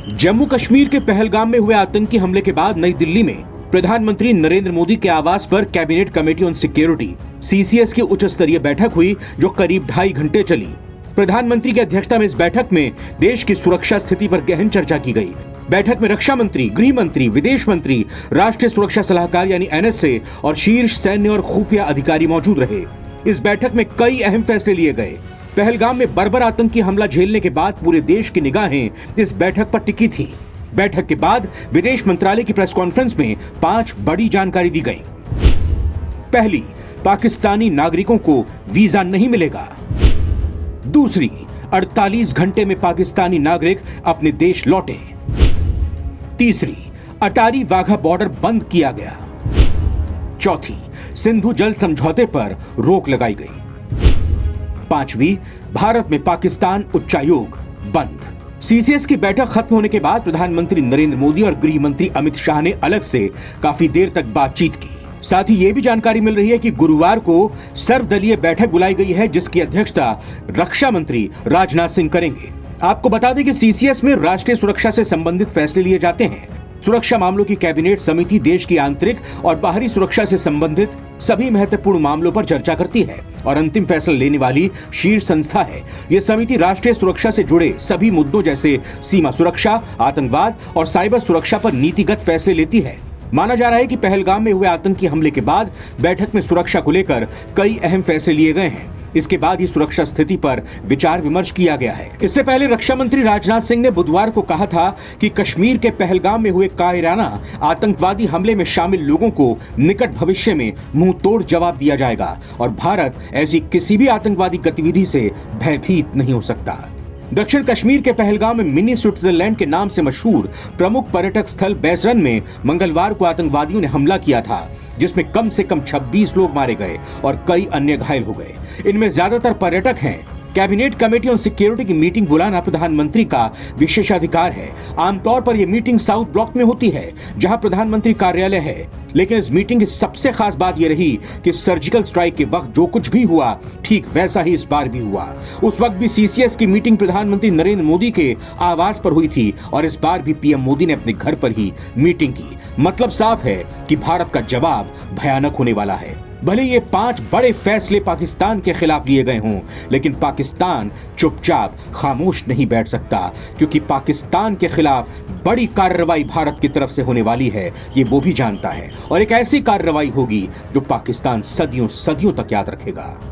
जम्मू कश्मीर के पहलगाम में हुए आतंकी हमले के बाद नई दिल्ली में प्रधानमंत्री नरेंद्र मोदी के आवास पर cabinet committee on security (CCS) की उच्च स्तरीय बैठक हुई, जो करीब 2.5 घंटे चली। प्रधानमंत्री की अध्यक्षता में इस बैठक में देश की सुरक्षा स्थिति पर गहन चर्चा की गई। बैठक में रक्षा मंत्री, गृह मंत्री, विदेश मंत्री, राष्ट्रीय सुरक्षा सलाहकार यानी NSA और शीर्ष सैन्य और खुफिया अधिकारी मौजूद रहे। इस बैठक में कई अहम फैसले लिए गए। पहलगाम में बर्बर आतंकी हमला झेलने के बाद पूरे देश की निगाहें इस बैठक पर टिकी थी। बैठक के बाद विदेश मंत्रालय की प्रेस कॉन्फ्रेंस में 5 बड़ी जानकारी दी गई। पहली, पाकिस्तानी नागरिकों को वीजा नहीं मिलेगा। दूसरी, 48 घंटे में पाकिस्तानी नागरिक अपने देश लौटे। तीसरी, अटारी वाघा बॉर्डर बंद किया गया। चौथी, सिंधु जल समझौते पर रोक लगाई गई। पांचवी, भारत में पाकिस्तान उच्चायोग बंद। CCS की बैठक खत्म होने के बाद प्रधानमंत्री नरेंद्र मोदी और गृह मंत्री अमित शाह ने अलग से काफी देर तक बातचीत की। साथ ही ये भी जानकारी मिल रही है कि गुरुवार को सर्वदलीय बैठक बुलाई गई है, जिसकी अध्यक्षता रक्षा मंत्री राजनाथ सिंह करेंगे। आपको बता दें कि CCS में राष्ट्रीय सुरक्षा से संबंधित फैसले लिए जाते हैं। सुरक्षा मामलों की कैबिनेट समिति देश की आंतरिक और बाहरी सुरक्षा से संबंधित सभी महत्वपूर्ण मामलों पर चर्चा करती है और अंतिम फैसला लेने वाली शीर्ष संस्था है। यह समिति राष्ट्रीय सुरक्षा से जुड़े सभी मुद्दों जैसे सीमा सुरक्षा, आतंकवाद और साइबर सुरक्षा पर नीतिगत फैसले लेती है। माना जा रहा है कि पहलगाम में हुए आतंकी हमले के बाद बैठक में सुरक्षा को लेकर कई अहम फैसले लिए गए हैं। इसके बाद ही सुरक्षा स्थिति पर विचार विमर्श किया गया है। इससे पहले रक्षा मंत्री राजनाथ सिंह ने बुधवार को कहा था कि कश्मीर के पहलगाम में हुए कायराना आतंकवादी हमले में शामिल लोगों को निकट भविष्य में मुंह तोड़ जवाब दिया जाएगा और भारत ऐसी किसी भी आतंकवादी गतिविधि से भयभीत नहीं हो सकता। दक्षिण कश्मीर के पहलगाम में मिनी स्विट्जरलैंड के नाम से मशहूर प्रमुख पर्यटक स्थल बैसरन में मंगलवार को आतंकवादियों ने हमला किया था, जिसमें कम से कम 26 लोग मारे गए और कई अन्य घायल हो गए। इनमें ज्यादातर पर्यटक हैं। कैबिनेट कमेटी ऑन सिक्योरिटी की मीटिंग बुलाना प्रधानमंत्री का विशेषाधिकार है। आमतौर पर यह मीटिंग साउथ ब्लॉक में होती है, जहां प्रधानमंत्री कार्यालय है। लेकिन इस मीटिंग की सबसे खास बात यह रही कि सर्जिकल स्ट्राइक के वक्त जो कुछ भी हुआ, ठीक वैसा ही इस बार भी हुआ। उस वक्त भी CCS की मीटिंग प्रधानमंत्री नरेंद्र मोदी के आवास पर हुई थी और इस बार भी PM मोदी ने अपने घर पर ही मीटिंग की। मतलब साफ है कि भारत का जवाब भयानक होने वाला है। भले ये 5 बड़े फैसले पाकिस्तान के खिलाफ लिए गए हों, लेकिन पाकिस्तान चुपचाप खामोश नहीं बैठ सकता, क्योंकि पाकिस्तान के खिलाफ बड़ी कार्रवाई भारत की तरफ से होने वाली है, ये वो भी जानता है। और एक ऐसी कार्रवाई होगी जो पाकिस्तान सदियों सदियों तक याद रखेगा।